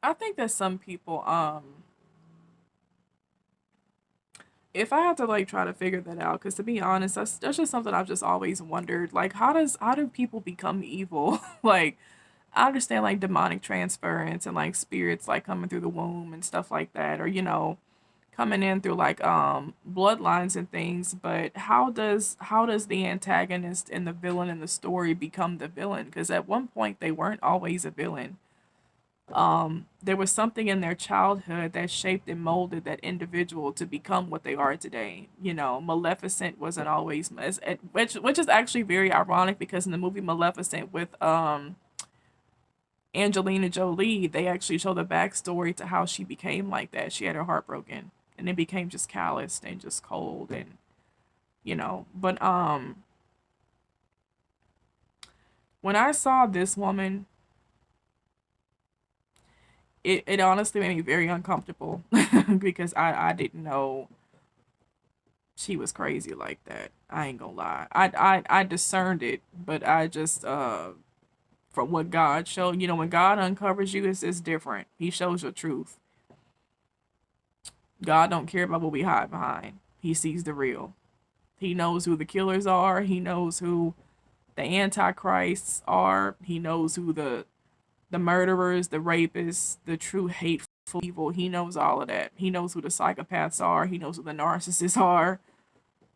I think that some people, if I had to like try to figure that out, because to be honest, that's just something I've just always wondered. Like, how do people become evil? Like, I understand like demonic transference and like spirits like coming through the womb and stuff like that, or coming in through like bloodlines and things. But how does the antagonist and the villain in the story become the villain? Because at one point they weren't always a villain. There was something in their childhood that shaped and molded that individual to become what they are today. Maleficent wasn't always, which is actually very ironic because in the movie Maleficent with Angelina Jolie, they actually show the backstory to how she became like that. She had her heart broken and it became just calloused and just cold and but when I saw this woman, it honestly made me very uncomfortable because I didn't know she was crazy like that. I ain't gonna lie. I discerned it, but I just from what God showed, when God uncovers you, it's different. He shows the truth. God don't care about what we hide behind. He sees the real. He knows who the killers are. He knows who the antichrists are. He knows who the murderers, the rapists, the true hateful evil. He knows all of that. He knows who the psychopaths are. He knows who the narcissists are.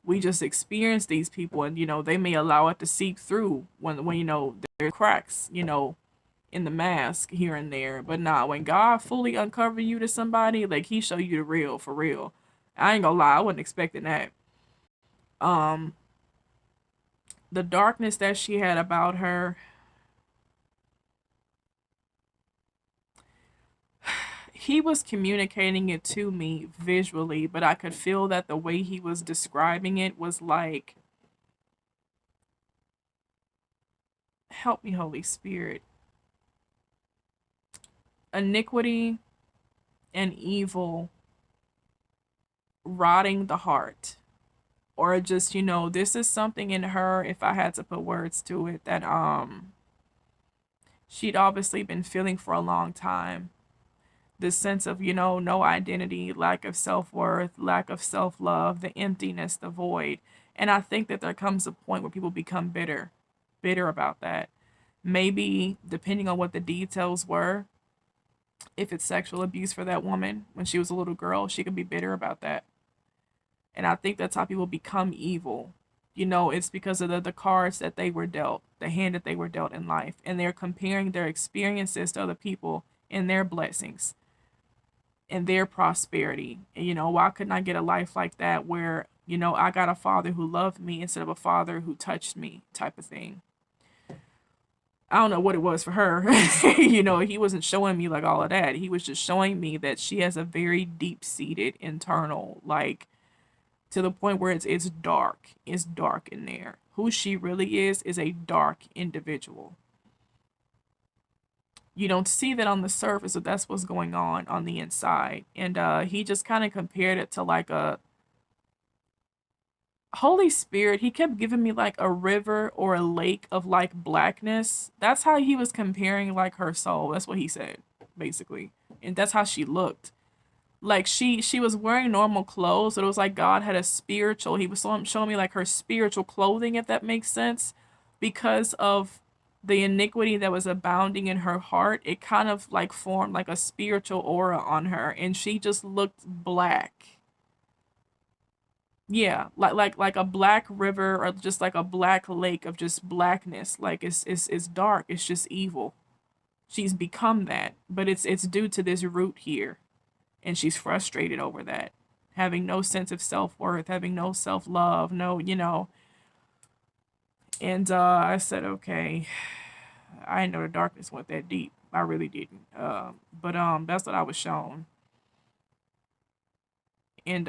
We just experience these people, and they may allow it to seep through when there are cracks, in the mask here and there. But nah, when God fully uncover you to somebody, like He show you the real for real. I ain't gonna lie, I wasn't expecting that. Um, the darkness that she had about her, he was communicating it to me visually, but I could feel that the way he was describing it was like, help me, Holy Spirit. Iniquity and evil rotting the heart. Or just, this is something in her, if I had to put words to it, that she'd obviously been feeling for a long time. This sense of, no identity, lack of self worth, lack of self love, the emptiness, the void. And I think that there comes a point where people become bitter about that. Maybe depending on what the details were, if it's sexual abuse for that woman when she was a little girl, she could be bitter about that. And I think that's how people become evil. It's because of the cards that they were dealt, the hand that they were dealt in life. And they're comparing their experiences to other people and their blessings and their prosperity. And, why couldn't I get a life like that where, I got a father who loved me instead of a father who touched me, type of thing. I don't know what it was for her. He wasn't showing me like all of that. He was just showing me that she has a very deep seated internal, like, to the point where it's dark. It's dark in there. Who she really is a dark individual. You don't see that on the surface, but that's what's going on the inside. And he just kind of compared it to like a Holy Spirit. He kept giving me like a river or a lake of like blackness. That's how he was comparing like her soul. That's what he said, basically. And that's how she looked. Like she was wearing normal clothes, but it was like God had a spiritual. He was showing me like her spiritual clothing, if that makes sense, because of the iniquity that was abounding in her heart. It kind of like formed like a spiritual aura on her, and she just looked black. Yeah, like a black river or just like a black lake of just blackness. Like it's dark. It's just evil. She's become that, but it's due to this root here, and she's frustrated over that, having no sense of self-worth, having no self-love, no, and I said, okay, I didn't know the darkness went that deep. I really didn't. But that's what I was shown. And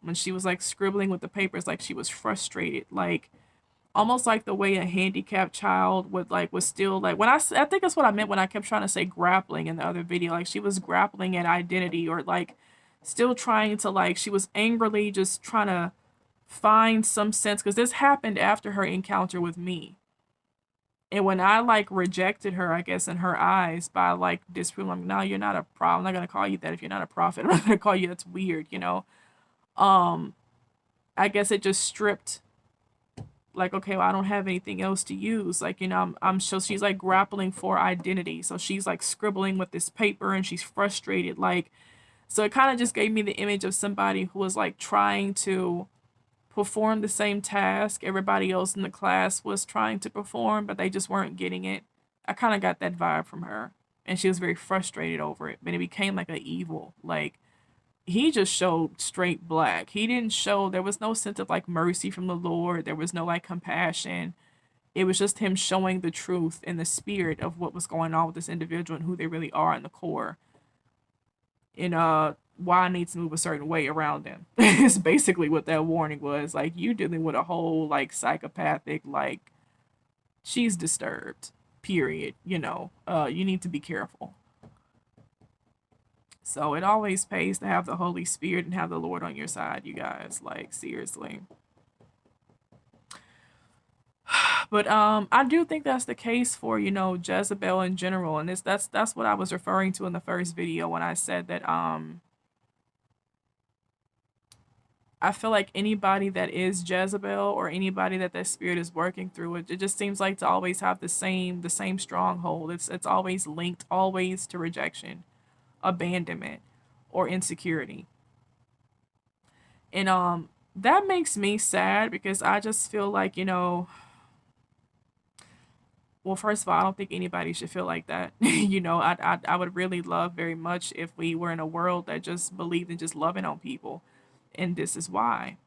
when she was like scribbling with the papers, like she was frustrated, like almost like the way a handicapped child would like was still like when I think that's what I meant when I kept trying to say grappling in the other video. Like she was grappling at identity, or like still trying to, like, she was angrily just trying to find some sense, because this happened after her encounter with me. And when I like rejected her, I guess in her eyes by like disproving, like, no, you're not a prophet. I'm not gonna call you that if you're not a prophet. I'm not gonna call you that's weird, you know. Um, I guess it just stripped like, okay, well, I don't have anything else to use. Like, I'm so she's like grappling for identity. So she's like scribbling with this paper and she's frustrated. Like, so it kind of just gave me the image of somebody who was like trying to perform the same task everybody else in the class was trying to perform, but they just weren't getting it. I kind of got that vibe from her. And she was very frustrated over it. But it became like a evil. Like, he just showed straight black. He didn't show, there was no sense of like mercy from the Lord. There was no like compassion. It was just him showing the truth and the spirit of what was going on with this individual and who they really are in the core. And why I need to move a certain way around them. It's basically what that warning was. Like, you dealing with a whole like psychopathic, like, she's disturbed. Period. You need to be careful. So it always pays to have the Holy Spirit and have the Lord on your side, you guys. Like, seriously. But I do think that's the case for, Jezebel in general. And that's what I was referring to in the first video when I said that I feel like anybody that is Jezebel or anybody that spirit is working through it, it just seems like to always have the same stronghold. It's always linked always to rejection, abandonment, or insecurity. And that makes me sad because I just feel like, well, first of all, I don't think anybody should feel like that. I would really love very much if we were in a world that just believed in just loving on people. And this is why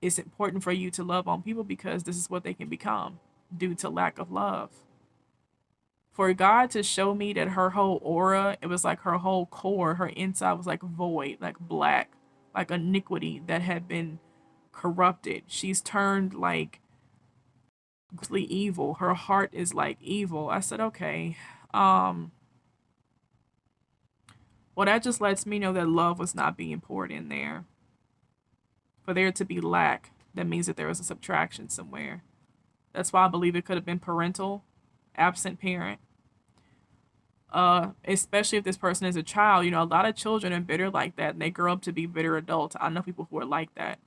it's important for you to love on people, because this is what they can become due to lack of love. For God to show me that her whole aura, it was like her whole core, her inside was like void, like black, like iniquity that had been corrupted. She's turned like evil. Her heart is like evil. I said, okay. Um, well, that just lets me know that love was not being poured in there. For there to be lack, that means that there was a subtraction somewhere. That's why I believe it could have been parental, absent parent. Especially if this person is a child. A lot of children are bitter like that, and they grow up to be bitter adults. I know people who are like that,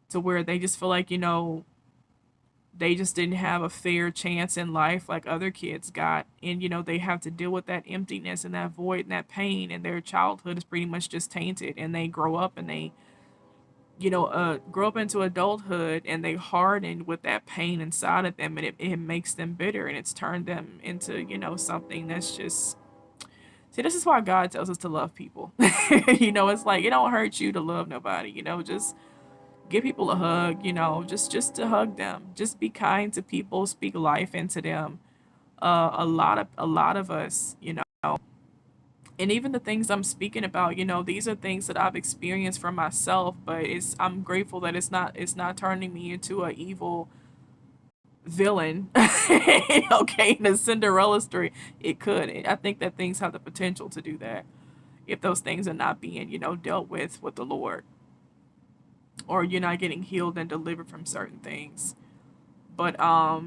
to where they just feel like, they just didn't have a fair chance in life like other kids got. And, they have to deal with that emptiness and that void and that pain, and their childhood is pretty much just tainted. And they grow up and they, grow up into adulthood and they harden with that pain inside of them, and it makes them bitter, and it's turned them into, something that's just. See, this is why God tells us to love people. It's like it don't hurt you to love nobody. Just give people a hug. Just to hug them. Just be kind to people. Speak life into them. A lot of us, and even the things I'm speaking about, these are things that I've experienced for myself. But I'm grateful that it's not turning me into a evil villain. Okay, in a Cinderella story, it could. I think that things have the potential to do that if those things are not being, dealt with the Lord, or you're not getting healed and delivered from certain things. But I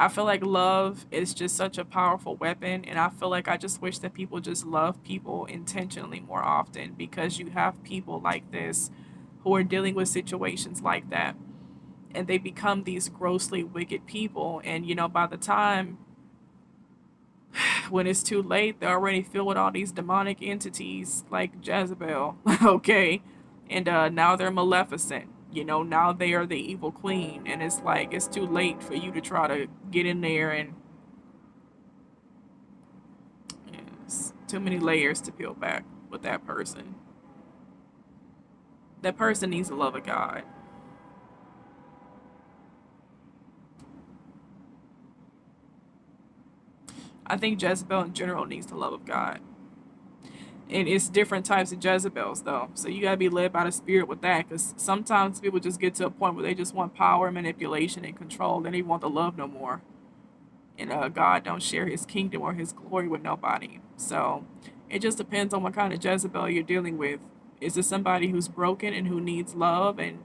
feel like love is just such a powerful weapon, and I feel like I just wish that people just love people intentionally more often, because you have people like this who are dealing with situations like that, and they become these grossly wicked people. And by the time when it's too late, they're already filled with all these demonic entities like Jezebel. Okay, and now they're Maleficent. Now they are the evil queen, and it's like it's too late for you to try to get in there, and it's too many layers to peel back with that person. That person needs the love of God. I think Jezebel in general needs the love of God. And it's different types of Jezebels, though. So you gotta be led by the Spirit with that, because sometimes people just get to a point where they just want power, manipulation, and control. They don't even want the love no more. And God don't share His kingdom or His glory with nobody. So it just depends on what kind of Jezebel you're dealing with. Is it somebody who's broken and who needs love, and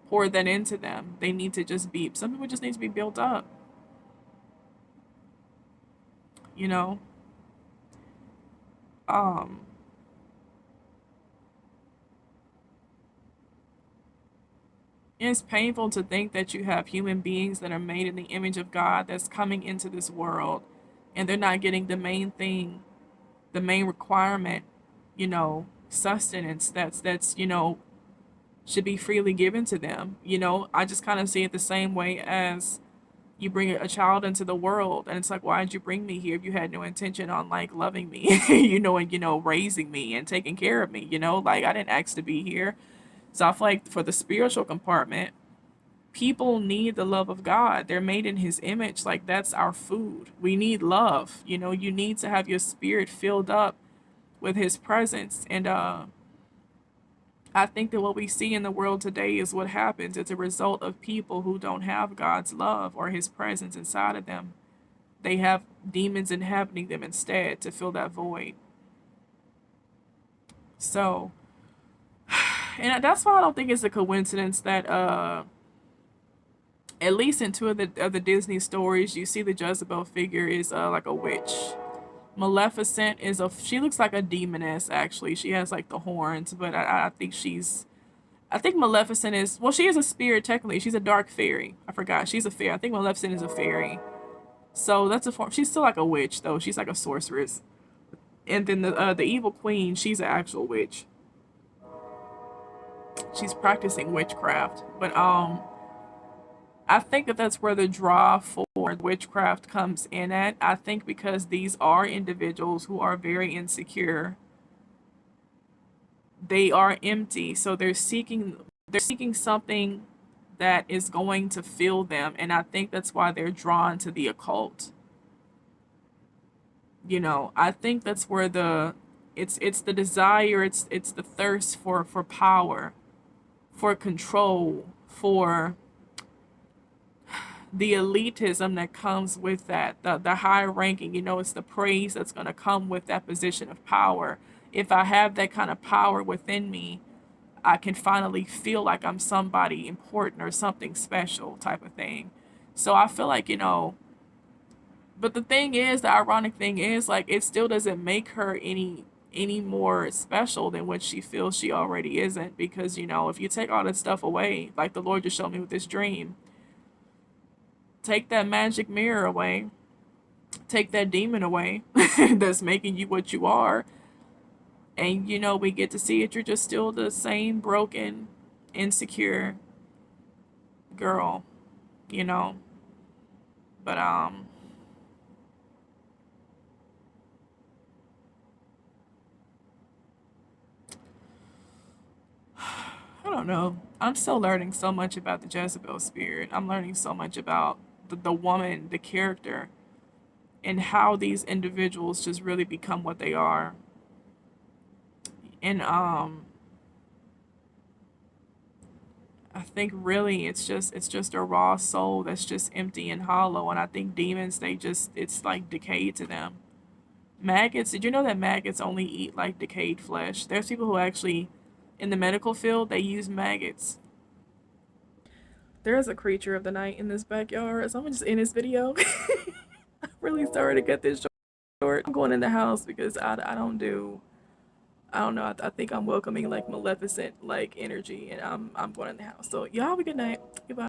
pour that into them? They need to just be. Some people just need to be built up. you know. Um, it's painful to think that you have human beings that are made in the image of God that's coming into this world and they're not getting the main thing, the main requirement, sustenance that's should be freely given to them. I just kind of see it the same way as you bring a child into the world and it's like, why did you bring me here if you had no intention on like loving me, and raising me and taking care of me, like I didn't ask to be here. So I feel like for the spiritual compartment, people need the love of God. They're made in his image. Like that's our food. We need love. You need to have your spirit filled up with his presence. And I think that what we see in the world today is what happens. It's a result of people who don't have God's love or his presence inside of them. They have demons inhabiting them instead to fill that void. So, and that's why I don't think it's a coincidence that at least in two of the Disney stories, you see the Jezebel figure is like a witch. Maleficent is she looks like a demoness actually. She has like the horns, but I think I think Maleficent is, well, she is a spirit technically. She's a dark fairy. I forgot. She's a fairy. I think Maleficent is a fairy. So that's a form. She's still like a witch though. She's like a sorceress. And then the evil queen, she's an actual witch. She's practicing witchcraft. But I think that that's where the draw for witchcraft comes in at. I think because these are individuals who are very insecure. They are empty, so they're seeking something that is going to fill them, and I think that's why they're drawn to the occult. I think that's where it's the desire, it's the thirst for power, for control, for the elitism that comes with that, the high ranking, it's the praise that's going to come with that position of power. If I have that kind of power within me, I can finally feel like I'm somebody important or something special type of thing. So I feel like, but the thing is, the ironic thing is like it still doesn't make her any more special than what she feels she already isn't, because if you take all that stuff away, like the Lord just showed me with this dream, take that magic mirror away, take that demon away that's making you what you are, and we get to see it, you're just still the same broken, insecure girl, you know but I don't know. I'm still learning so much about the Jezebel spirit. I'm learning so much about the woman, the character, and how these individuals just really become what they are. And I think really it's just a raw soul that's just empty and hollow. And I think demons, it's like decay to them. Maggots, did you know that maggots only eat like decayed flesh? There's people who actually, in the medical field, they use maggots. There is a creature of the night in this backyard, so I'm just in this video. I'm really sorry to cut this short. I'm going in the house because I don't do, I don't know, I think I'm welcoming like maleficent like energy, and I'm going in the house. So y'all have a good night. Goodbye.